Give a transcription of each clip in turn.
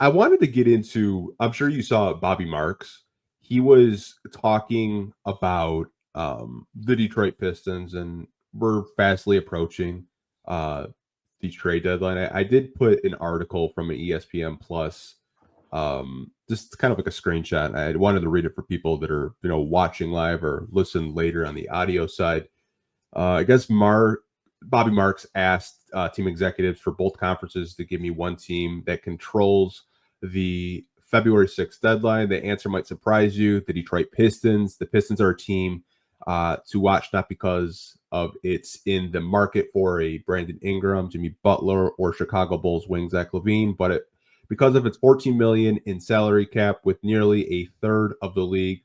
I wanted to get into, I'm sure you saw Bobby Marks. He was talking about the Detroit Pistons, and we're fastly approaching uh, the trade deadline. I did put an article from an ESPN Plus, just kind of like a screenshot. I wanted to read it for people that are, watching live or listen later on the audio side. I guess Bobby Marks asked team executives for both conferences to give me one team that controls the February 6th deadline. The answer might surprise you. The Detroit Pistons. The Pistons are a team to watch, not because of it's in the market for a Brandon Ingram, Jimmy Butler, or Chicago Bulls wing Zach LaVine, but because of its $14 million in salary cap, with nearly a third of the league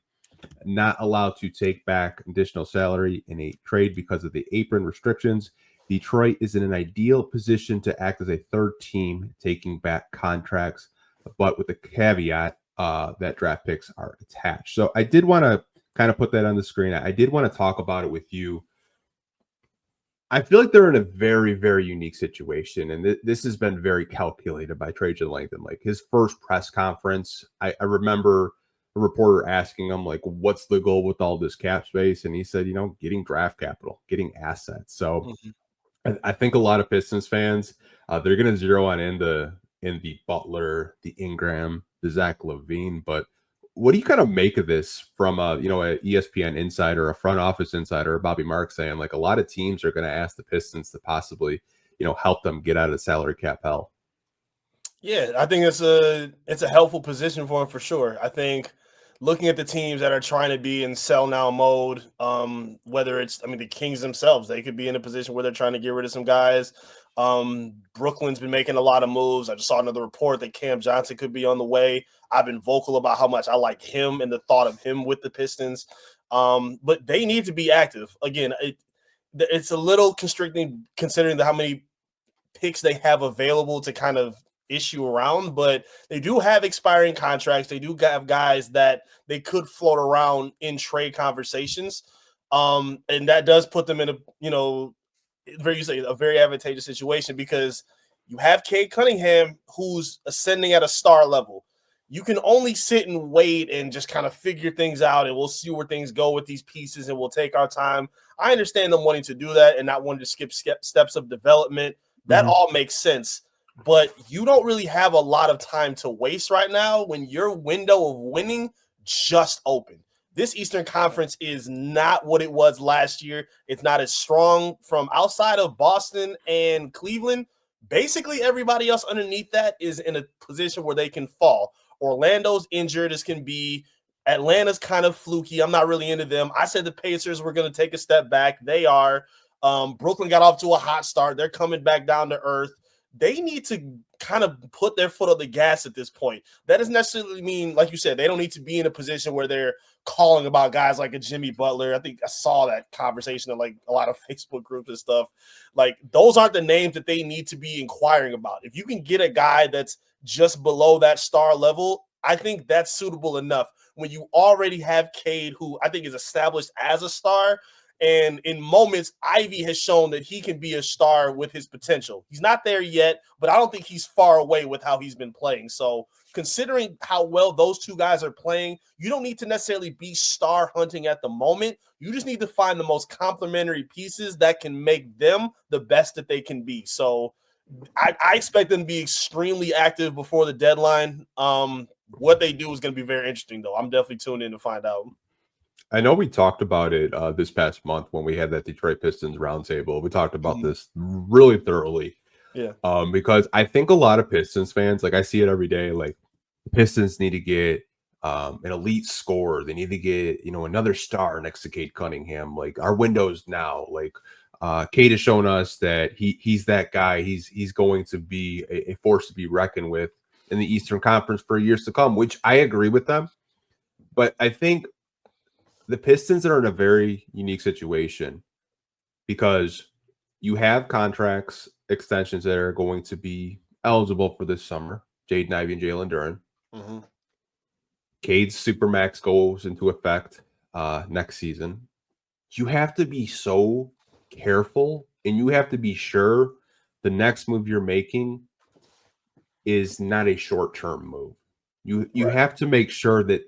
not allowed to take back additional salary in a trade because of the apron restrictions. Detroit is in an ideal position to act as a third team taking back contracts, but with the caveat that draft picks are attached. So I did want to kind of put that on the screen. I did want to talk about it with you. I feel like they're in a very, very unique situation, and this has been very calculated by Trajan Langdon. Like his first press conference, I remember a reporter asking him, like, what's the goal with all this cap space? And he said, getting draft capital, getting assets. So I think a lot of Pistons fans, they're going to zero on in the Butler, the Ingram, the Zach LaVine. But what do you kind of make of this from a ESPN insider, a front office insider, Bobby Marks saying like a lot of teams are going to ask the Pistons to possibly, help them get out of the salary cap hell? Yeah, I think it's a helpful position for him for sure. I think looking at the teams that are trying to be in sell now mode, whether it's, the Kings themselves, they could be in a position where they're trying to get rid of some guys. Brooklyn's been making a lot of moves. I just saw another report that Cam Johnson could be on the way. I've been vocal about how much I like him and the thought of him with the Pistons. But they need to be active. Again, it's a little constricting considering how many picks they have available to kind of issue around, but they do have expiring contracts. They do have guys that they could float around in trade conversations. And that does put them in a very advantageous situation because you have Cade Cunningham, who's ascending at a star level. You can only sit and wait and just kind of figure things out, and we'll see where things go with these pieces, and we'll take our time. I understand them wanting to do that and not wanting to skip steps of development. That all makes sense. But you don't really have a lot of time to waste right now when your window of winning just opened. This Eastern Conference is not what it was last year. It's not as strong from outside of Boston and Cleveland. Basically, everybody else underneath that is in a position where they can fall. Orlando's injured as can be. Atlanta's kind of fluky. I'm not really into them. I said the Pacers were going to take a step back. They are. Brooklyn got off to a hot start. They're coming back down to earth. They need to kind of put their foot on the gas at this point. That doesn't necessarily mean, like you said, they don't need to be in a position where they're calling about guys like a Jimmy Butler. I think I saw that conversation in like a lot of Facebook groups and stuff. Like those aren't the names that they need to be inquiring about. If you can get a guy that's just below that star level, I think that's suitable enough. When you already have Cade, who I think is established as a star, and in moments, Ivy has shown that he can be a star with his potential. He's not there yet, but I don't think he's far away with how he's been playing. So considering how well those two guys are playing, you don't need to necessarily be star hunting at the moment. You just need to find the most complementary pieces that can make them the best that they can be. So I expect them to be extremely active before the deadline. What they do is going to be very interesting, though. I'm definitely tuned in to find out. I know we talked about it this past month when we had that Detroit Pistons roundtable. We talked about this really thoroughly. Yeah. Because I think a lot of Pistons fans, like I see it every day, like the Pistons need to get an elite scorer. They need to get, another star next to Cade Cunningham. Like our window's now. Like Cade has shown us that he's that guy. He's going to be a force to be reckoned with in the Eastern Conference for years to come, which I agree with them. But I think the Pistons are in a very unique situation because you have contracts extensions that are going to be eligible for this summer. Jaden Ivey and Jalen Duren. Cade's Supermax goes into effect next season. You have to be so careful and you have to be sure the next move you're making is not a short-term move. You Right. have to make sure that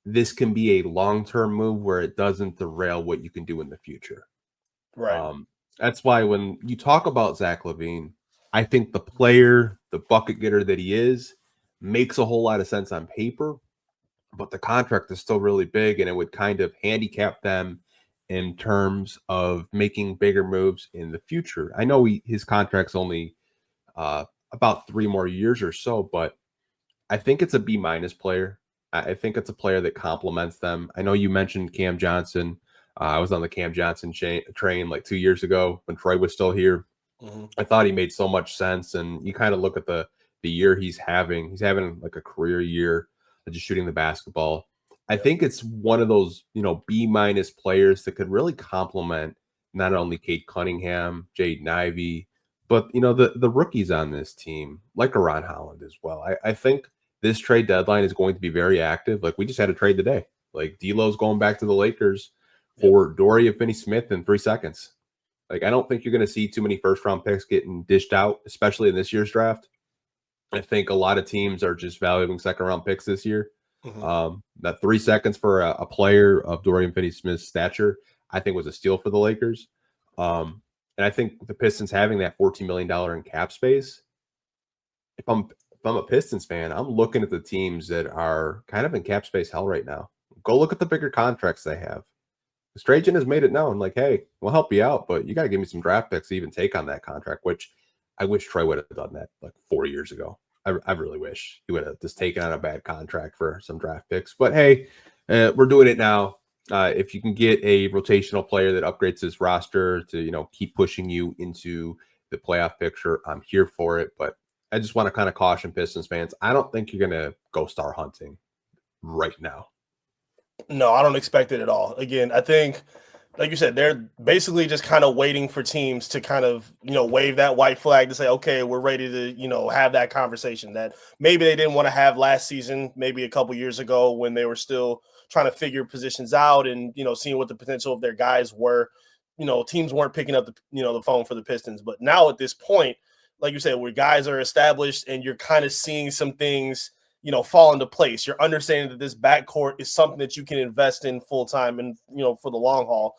this can be a long-term move where it doesn't derail what you can do in the future. Right. That's why when you talk about Zach LaVine, I think the player, the bucket getter that he is, makes a whole lot of sense on paper, but the contract is still really big, and it would kind of handicap them in terms of making bigger moves in the future. I know his contract's only about 3 more years or so, but I think it's a B minus player. I think it's a player that complements them. I know you mentioned Cam Johnson. I was on the Cam Johnson train like 2 years ago when Troy was still here. Mm-hmm. I thought he made so much sense. And you kind of look at the year he's having. He's having like a career year of just shooting the basketball. I think it's one of those, B minus players that could really complement not only Cade Cunningham, Jaden Ivey, but the rookies on this team, like Ron Holland as well. I think this trade deadline is going to be very active. Like we just had a trade today. Like D'Lo's going back to the Lakers for Dorian Finney-Smith in 3 seconds. Like I don't think you're going to see too many first-round picks getting dished out, especially in this year's draft. I think a lot of teams are just valuing second-round picks this year. Mm-hmm. That 3 seconds for a player of Dorian Finney-Smith's stature, I think was a steal for the Lakers. And I think the Pistons having that $14 million in cap space, if I'm a Pistons fan, I'm looking at the teams that are kind of in cap space hell right now. Go look at the bigger contracts they have. Trajan has made it known, like, hey, we'll help you out, but you got to give me some draft picks to even take on that contract, which I wish Troy would have done that like 4 years ago. I really wish he would have just taken on a bad contract for some draft picks. But hey, we're doing it now. If you can get a rotational player that upgrades his roster to, keep pushing you into the playoff picture, I'm here for it. But I just want to kind of caution Pistons fans. I don't think you're going to go star hunting right now. No, I don't expect it at all. Again, I think, like you said, they're basically just kind of waiting for teams to kind of, wave that white flag to say, okay, we're ready to, have that conversation that maybe they didn't want to have last season, maybe a couple years ago when they were still trying to figure positions out and, seeing what the potential of their guys were. Teams weren't picking up the phone for the Pistons. But now at this point, like you said, where guys are established and you're kind of seeing some things fall into place. You're understanding that this backcourt is something that you can invest in full time and, for the long haul.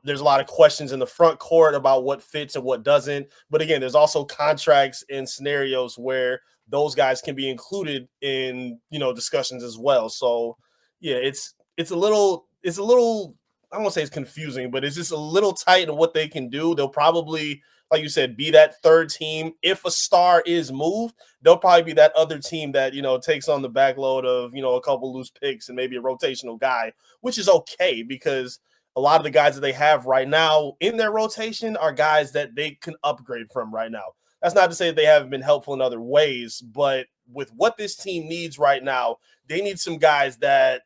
There's a lot of questions in the front court about what fits and what doesn't. But again, there's also contracts and scenarios where those guys can be included in, discussions as well. So yeah, it's a little, I don't want to say it's confusing, but it's just a little tight in what they can do. They'll probably, like you said, be that third team. If a star is moved, they'll probably be that other team that, takes on the backload of, a couple loose picks and maybe a rotational guy, which is okay because a lot of the guys that they have right now in their rotation are guys that they can upgrade from right now. That's not to say that they haven't been helpful in other ways, but with what this team needs right now, they need some guys that,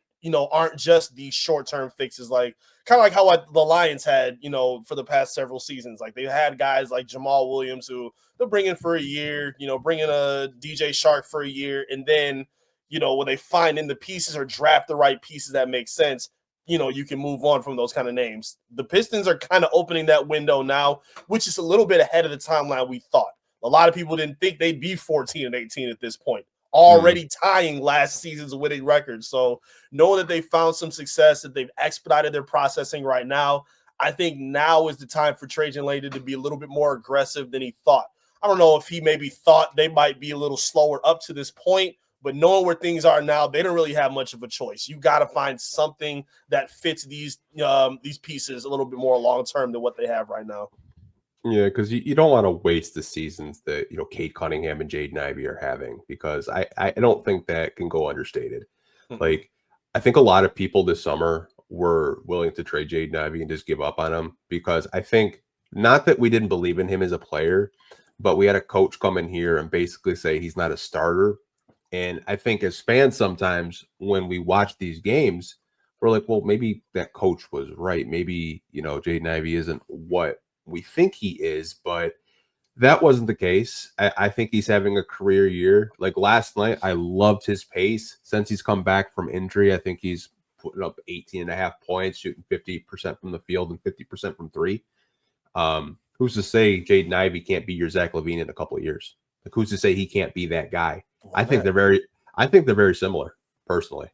aren't just these short-term fixes, like kind of like how the Lions had, for the past several seasons. Like they had guys like Jamal Williams who they'll bring in for a year, bring in a DJ Shark for a year. And then, when they find in the pieces or draft the right pieces that make sense, you can move on from those kind of names. The Pistons are kind of opening that window now, which is a little bit ahead of the timeline we thought. A lot of people didn't think they'd be 14 and 18 at this point, already tying last season's winning record. So knowing that they found some success, that they've expedited their processing right now, I think now is the time for Trajan Langdon to be a little bit more aggressive than he thought. I don't know if he maybe thought they might be a little slower up to this point, but knowing where things are now, they don't really have much of a choice. You got to find something that fits these pieces a little bit more long-term than what they have right now. Yeah, because you don't want to waste the seasons that Cade Cunningham and Jaden Ivey are having, because I don't think that can go understated. Mm-hmm. Like I think a lot of people this summer were willing to trade Jaden Ivey and just give up on him, because I think not that we didn't believe in him as a player, but we had a coach come in here and basically say he's not a starter. And I think as fans, sometimes when we watch these games, we're like, well, maybe that coach was right. Maybe, Jaden Ivey isn't what we think he is, but that wasn't the case. I think he's having a career year. Like last night, I loved his pace. Since he's come back from injury, I think he's putting up 18.5 points, shooting 50% from the field and 50% from three. Who's to say Jaden Ivey can't be your Zach LaVine in a couple of years? Like, who's to say he can't be that guy? Why I think not? they're very similar, personally.